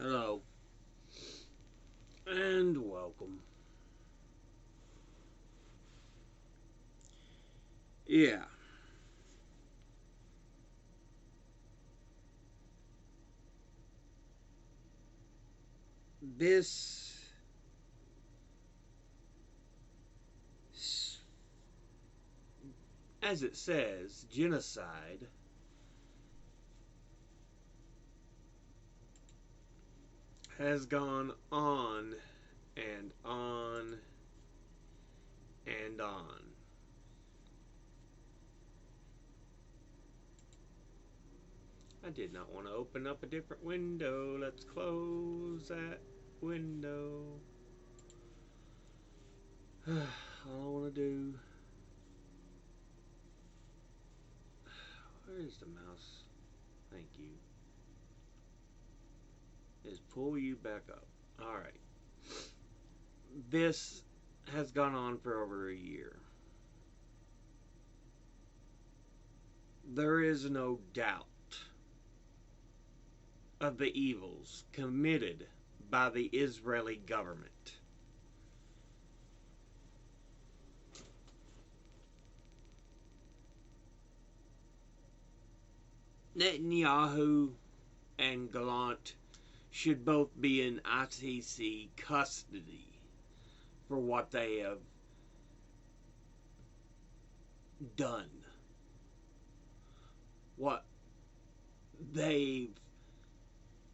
Hello and welcome. Yeah, this, as it says, genocide has gone on and on and on. I did not want to open up a different window. Let's close that window. All I want to do. Where is the mouse? Thank you. Is pull you back up. Alright. This has gone on for over a year. There is no doubt of the evils committed by the Israeli government. Netanyahu and Gallant should both be in ICC custody for what they have done. What they've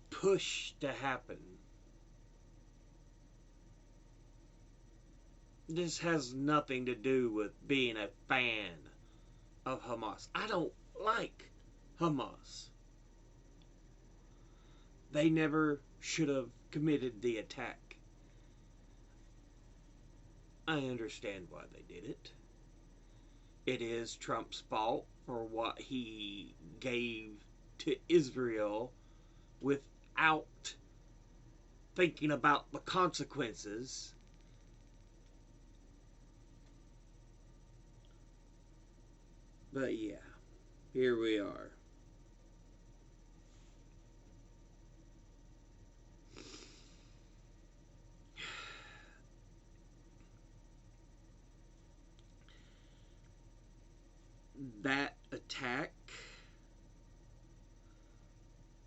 pushed to happen. This has nothing to do with being a fan of Hamas. I don't like Hamas. They never should have committed the attack. I understand why they did it. It is Trump's fault for what he gave to Israel without thinking about the consequences. But yeah, here we are. That attack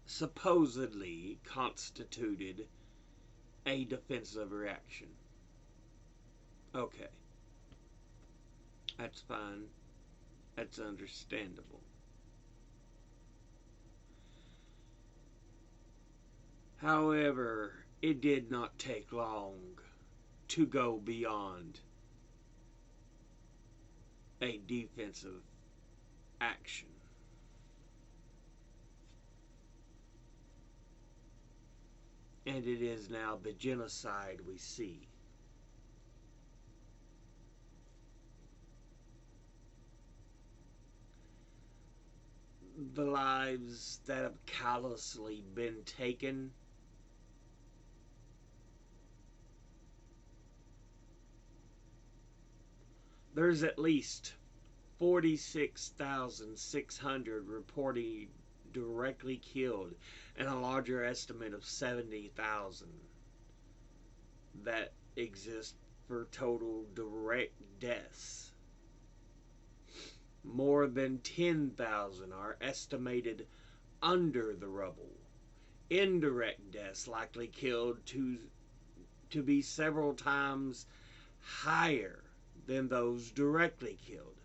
supposedly constituted a defensive reaction. Okay. That's fine. That's understandable. However, it did not take long to go beyond a defensive action. And it is now the genocide we see. The lives that have callously been taken. There's at least 46,600 reported directly killed and a larger estimate of 70,000 that exist for total direct deaths. More than 10,000 are estimated under the rubble. Indirect deaths likely killed to be several times higher than those directly killed.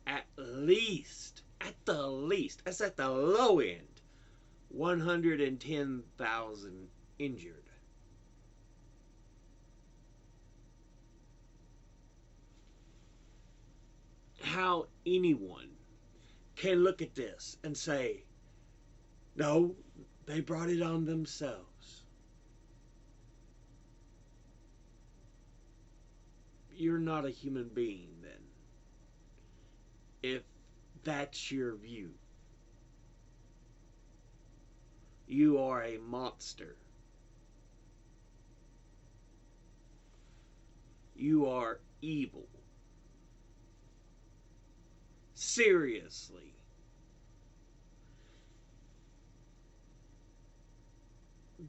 At the least, that's at the low end, 110,000 injured. How anyone can look at this and say, no, they brought it on themselves. You're not a human being then, if that's your view. You are a monster. You are evil. Seriously.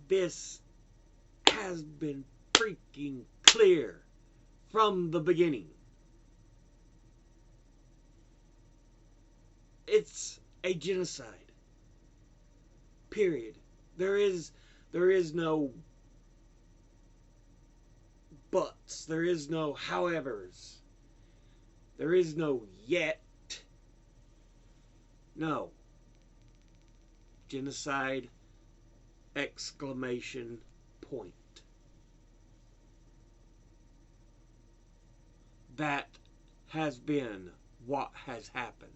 this has been freaking clear from the beginning. It's a genocide. Period. There is no buts. There is no howevers. There is no yet. No. Genocide, exclamation point. That has been what has happened.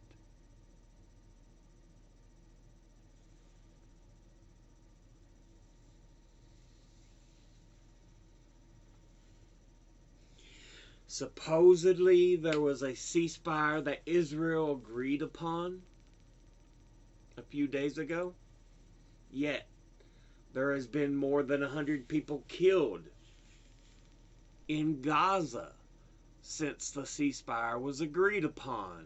Supposedly, there was a ceasefire that Israel agreed upon a few days ago. Yet, there has been more than 100 people killed in Gaza since the ceasefire was agreed upon.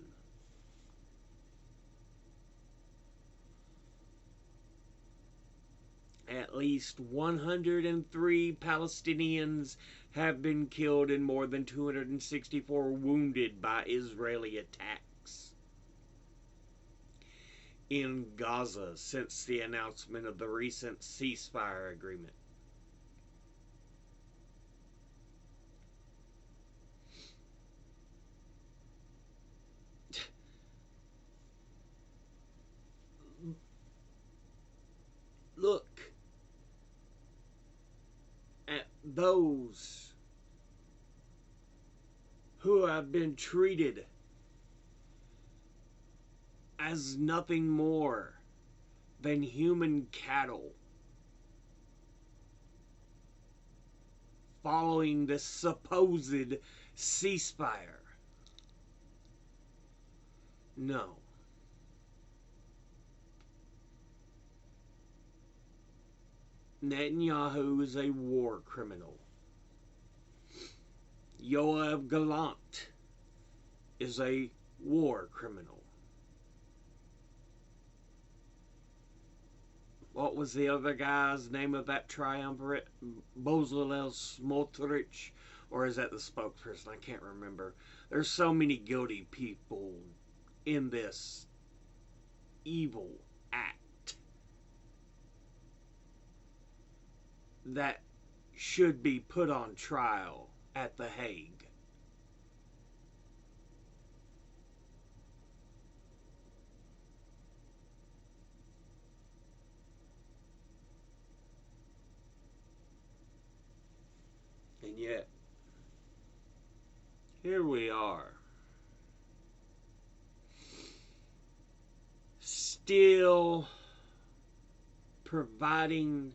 At least 103 Palestinians have been killed and more than 264 wounded by Israeli attacks in Gaza since the announcement of the recent ceasefire agreement. Look at those who have been treated as nothing more than human cattle following the supposed ceasefire. No. Netanyahu is a war criminal. Yoav Gallant is a war criminal. What was the other guy's name of that triumvirate? Bezalel Smotrich? Or is that the spokesperson? I can't remember. There's so many guilty people in this evil act that should be put on trial at The Hague. And yet, here we are, still providing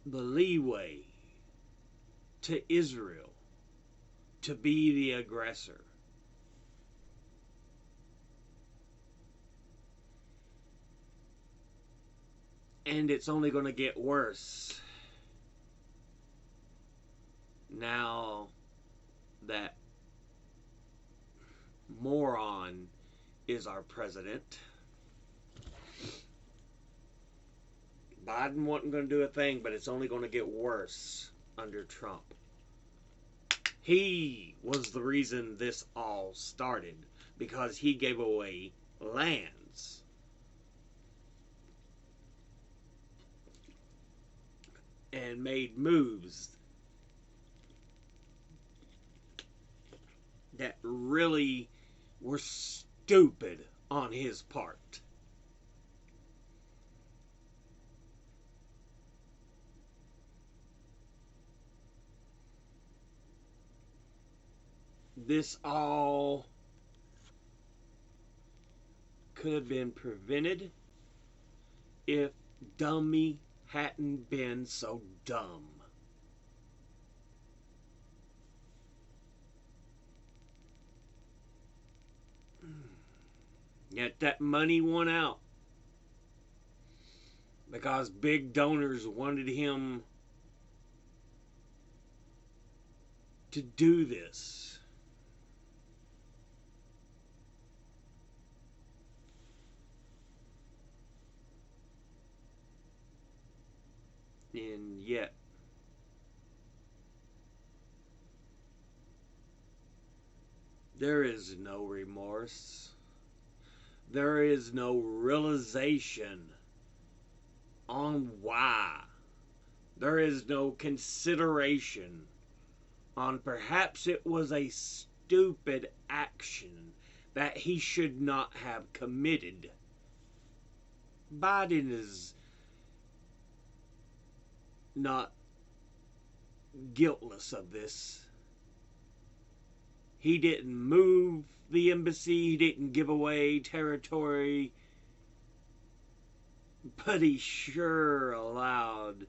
the leeway to Israel to be the aggressor. And it's only going to get worse now that moron is our president. Biden wasn't going to do a thing, but it's only going to get worse under Trump. He was the reason this all started, because he gave away lands. And made moves that really were stupid on his part. This all could have been prevented if dummy hadn't been so dumb. Yet that money won out because big donors wanted him to do this. yet. There is no remorse. There is no realization on why. There is no consideration on perhaps it was a stupid action that he should not have committed. Biden is not guiltless of this. He didn't move the embassy, he didn't give away territory, but he sure allowed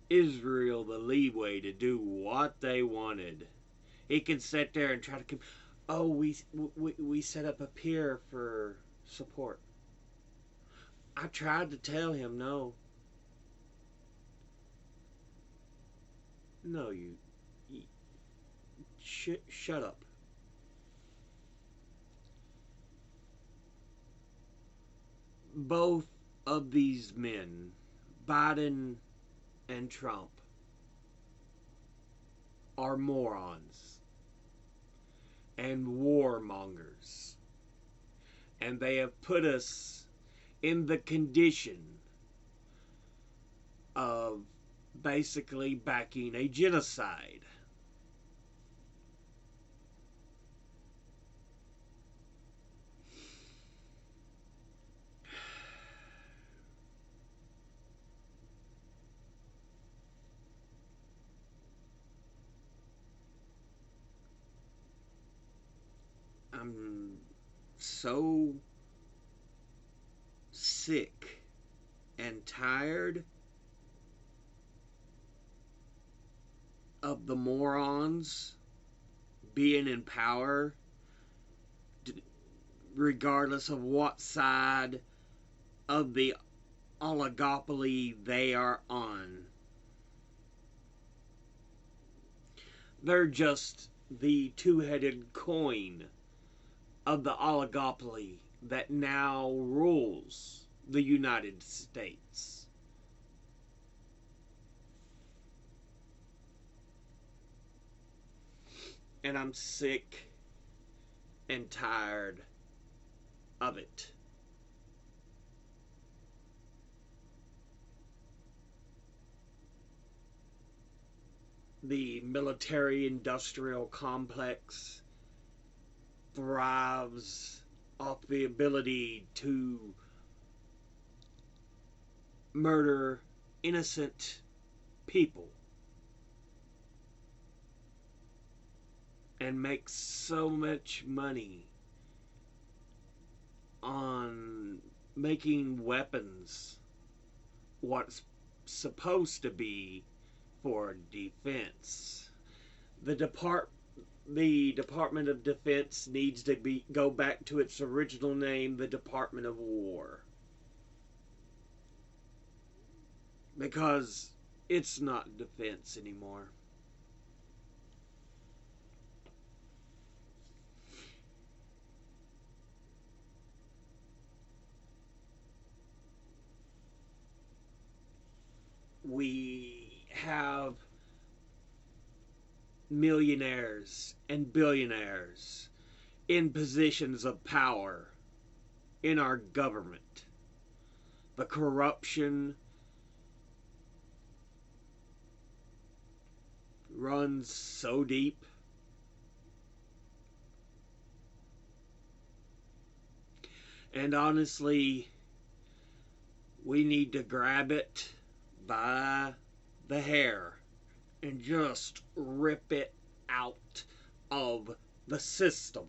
Israel the leeway to do what they wanted. He can sit there and try to, oh, we set up a pier for support. I tried to tell him no. No, you shut up. Both of these men, Biden and Trump, are morons and warmongers. And they have put us in the condition of basically backing a genocide. I'm so sick and tired of the morons being in power, regardless of what side of the oligopoly they are on. They're just the two-headed coin of the oligopoly that now rules the United States. And I'm sick and tired of it. The military-industrial complex thrives off the ability to murder innocent people and make so much money on making weapons what's supposed to be for defense. The Department of Defense needs to go back to its original name, the Department of War. Because it's not defense anymore. We have millionaires and billionaires in positions of power in our government. The corruption runs so deep. And honestly, we need to grab it by the hair and just rip it out of the system.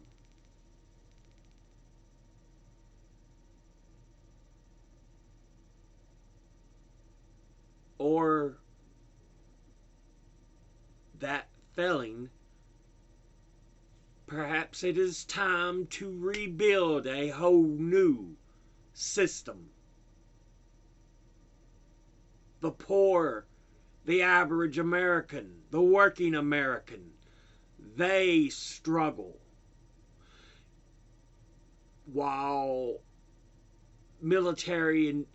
Or that failing, perhaps it is time to rebuild a whole new system. The poor, the average American, the working American, they struggle. While military and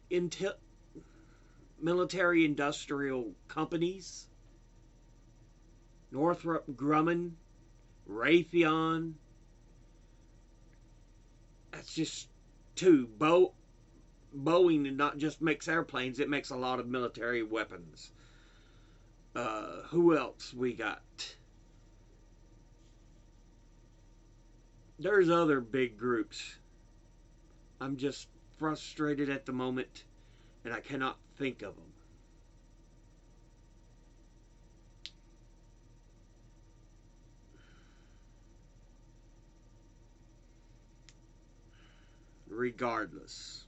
military industrial companies, Northrop Grumman, Raytheon. That's just two. Boeing not just makes airplanes, it makes a lot of military weapons. Who else we got? There's other big groups. I'm just frustrated at the moment and I cannot think of them. Regardless,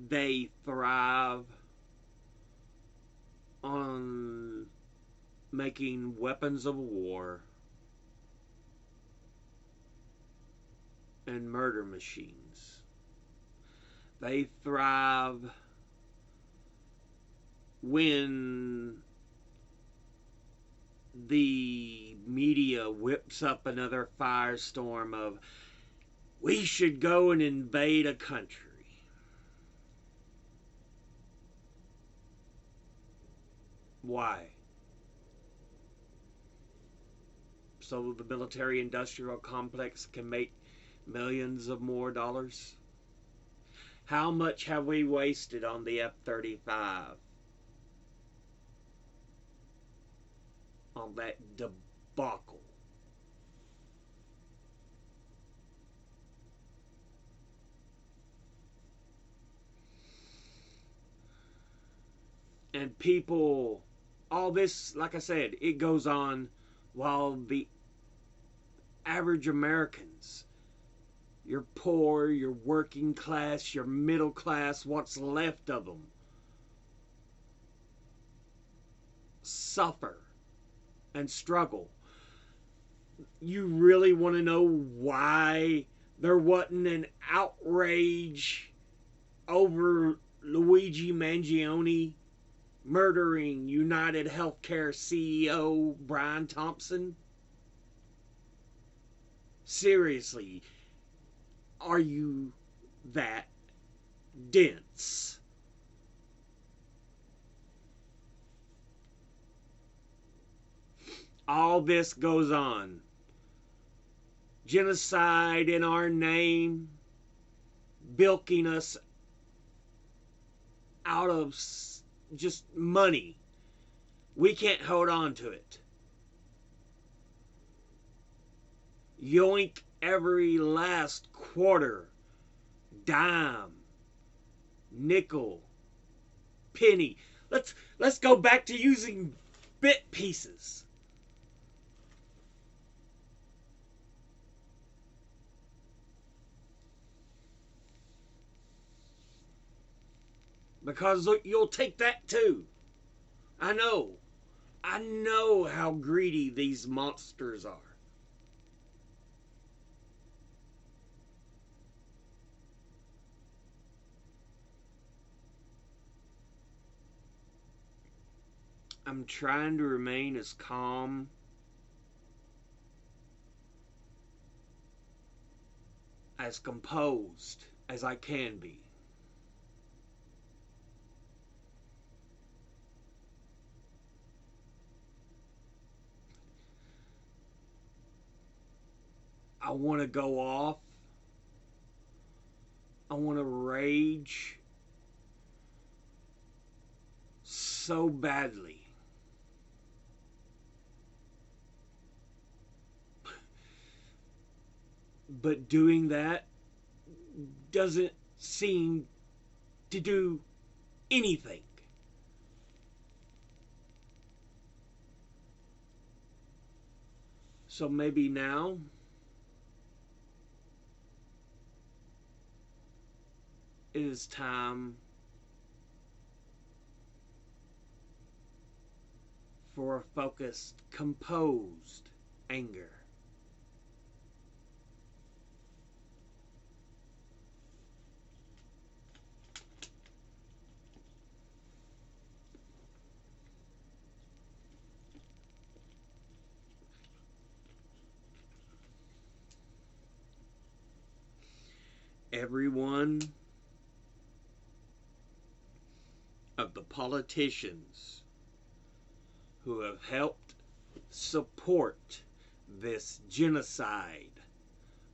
they thrive on making weapons of war and murder machines. They thrive when the media whips up another firestorm of we should go and invade a country. Why? So the military industrial complex can make millions of more dollars? How much have we wasted on the F-35? On that debacle. And people, all this, like I said, it goes on while the average Americans, your poor, your working class, your middle class, what's left of them, suffer and struggle. You really want to know why there wasn't an outrage over Luigi Mangione murdering United Healthcare CEO Brian Thompson? Seriously, are you that dense? All this goes on. Genocide in our name, bilking us out of just money. We can't hold on to it. Yoink every last quarter, dime, nickel, penny. Let's go back to using bit pieces. Because you'll take that too. I know. I know how greedy these monsters are. I'm trying to remain as calm as composed as I can be. I want to go off. I want to rage so badly. But doing that doesn't seem to do anything. So maybe now it is time for a focused, composed anger. Everyone politicians who have helped support this genocide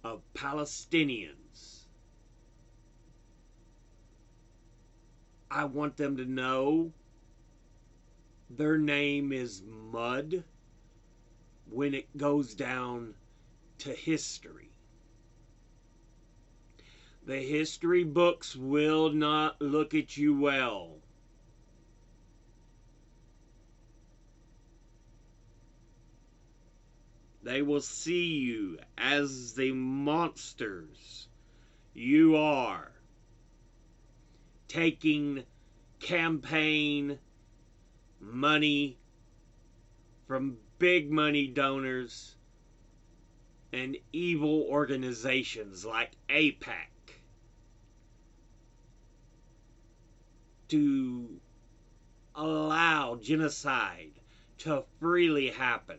of Palestinians. I want them to know their name is mud when it goes down to history. The history books will not look at you well. They will see you as the monsters you are, taking campaign money from big money donors and evil organizations like AIPAC to allow genocide to freely happen.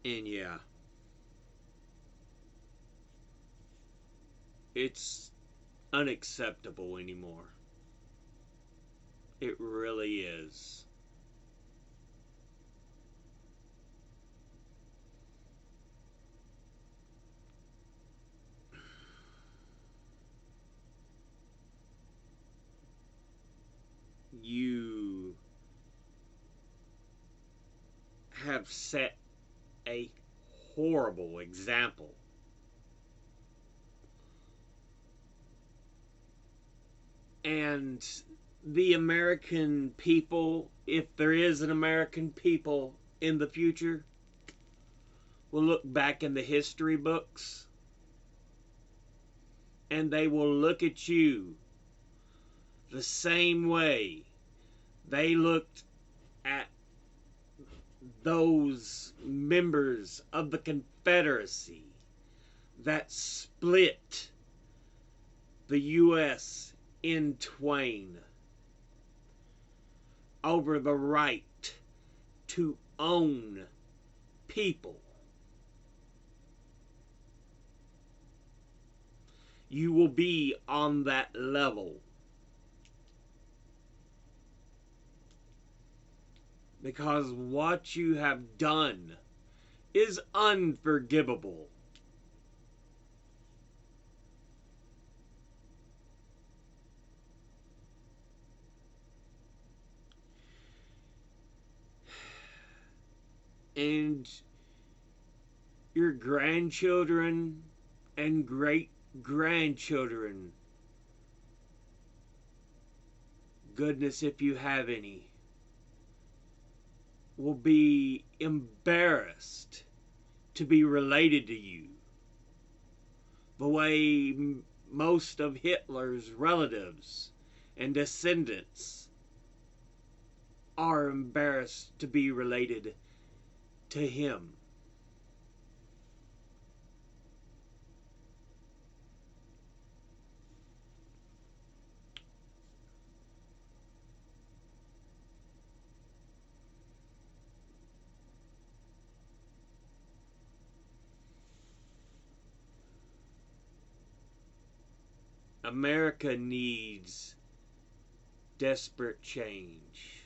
And yeah, it's unacceptable anymore. It really is. You have set a horrible example. And the American people, if there is an American people in the future, will look back in the history books and they will look at you the same way they looked at those members of the Confederacy that split the U.S. in twain over the right to own people. You will be on that level. Because what you have done is unforgivable. And your grandchildren and great-grandchildren, goodness if you have any, will be embarrassed to be related to you the way most of Hitler's relatives and descendants are embarrassed to be related to him. America needs desperate change.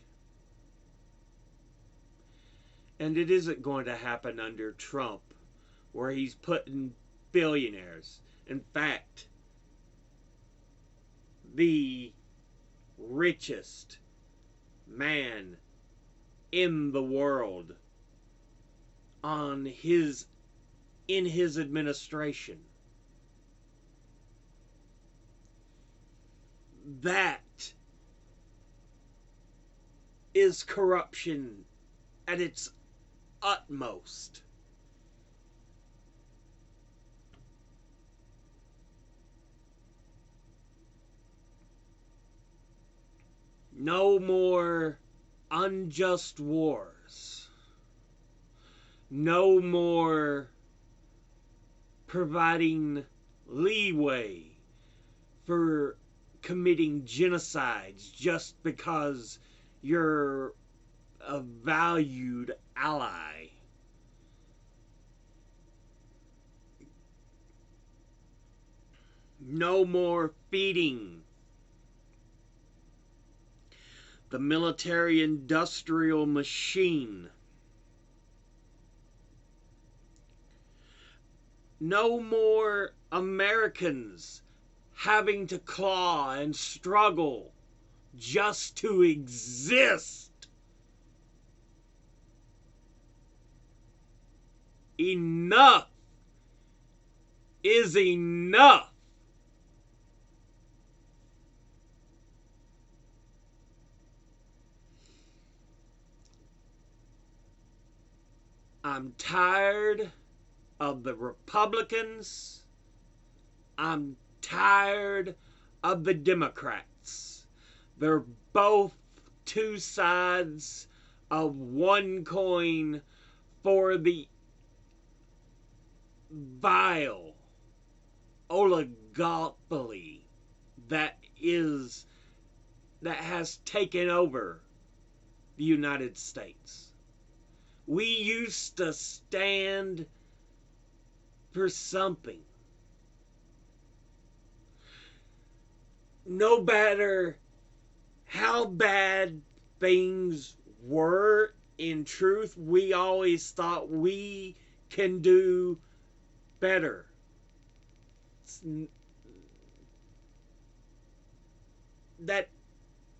And it isn't going to happen under Trump, where he's putting billionaires. In fact, the richest man in the world in his administration. That is corruption at its utmost. No more unjust wars. No more providing leeway for committing genocides just because you're a valued ally. No more feeding the military industrial machine. No more Americans having to claw and struggle just to exist. Enough is enough. I'm tired of the Republicans. I'm tired of the Democrats. They're both two sides of one coin for the vile oligopoly that has taken over the United States. We used to stand for something. No matter how bad things were, in truth, we always thought we can do better. That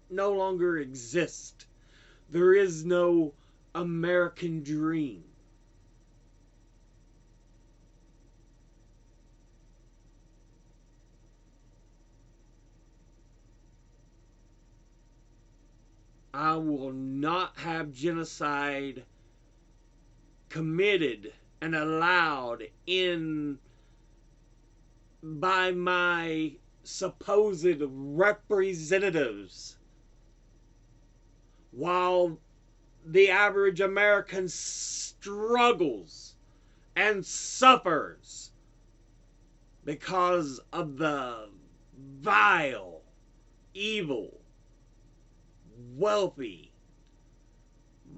no longer exists. There is no American dream. I will not have genocide committed and allowed in by my supposed representatives while the average American struggles and suffers because of the vile, evil, wealthy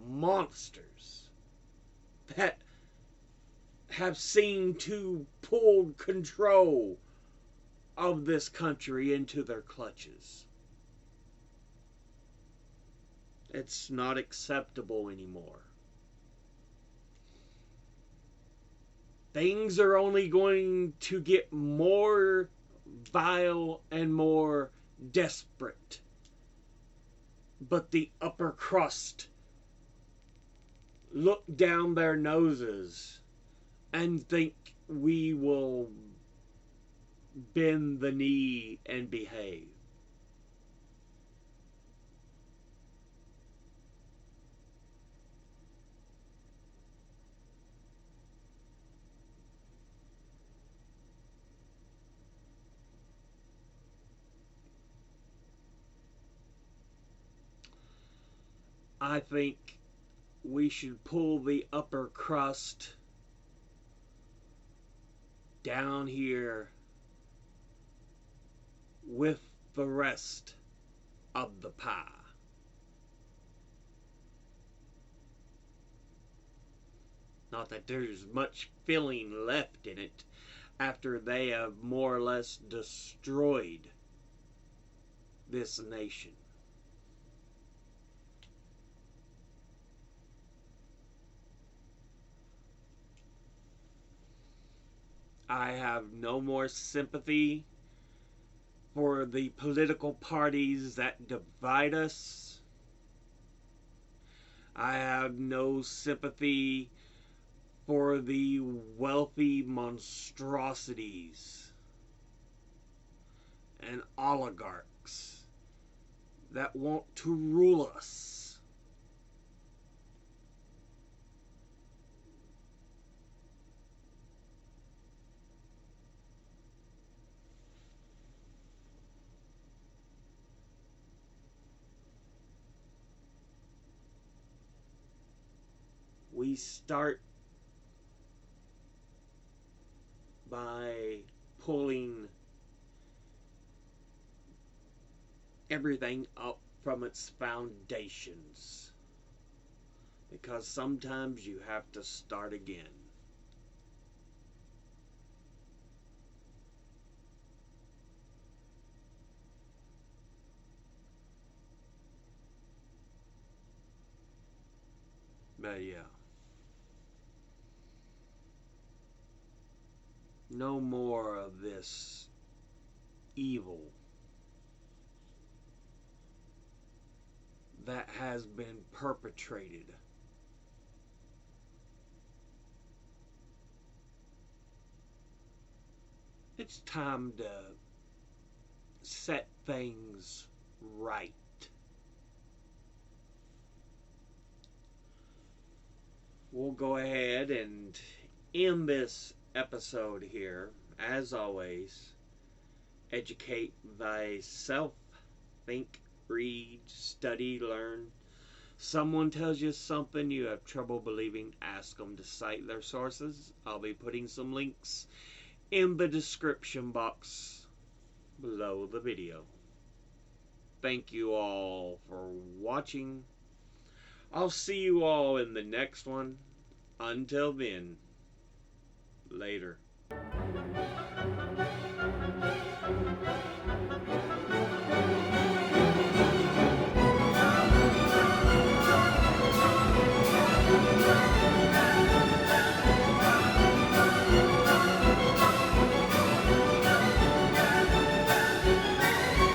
monsters that have seemed to pull control of this country into their clutches. It's not acceptable anymore. Things are only going to get more vile and more desperate. But the upper crust look down their noses and think we will bend the knee and behave. I think we should pull the upper crust down here with the rest of the pie. Not that there's much filling left in it after they have more or less destroyed this nation. I have no more sympathy for the political parties that divide us. I have no sympathy for the wealthy monstrosities and oligarchs that want to rule us. We start by pulling everything up from its foundations. because sometimes you have to start again. But yeah, no more of this evil that has been perpetrated. It's time to set things right. We'll go ahead and end this episode here. As always, educate thyself, think, read, study, learn. Someone tells you something you have trouble believing, ask them to cite their sources. I'll be putting some links in the description box below the video. Thank you all for watching. I'll see you all in the next one. Until then, later.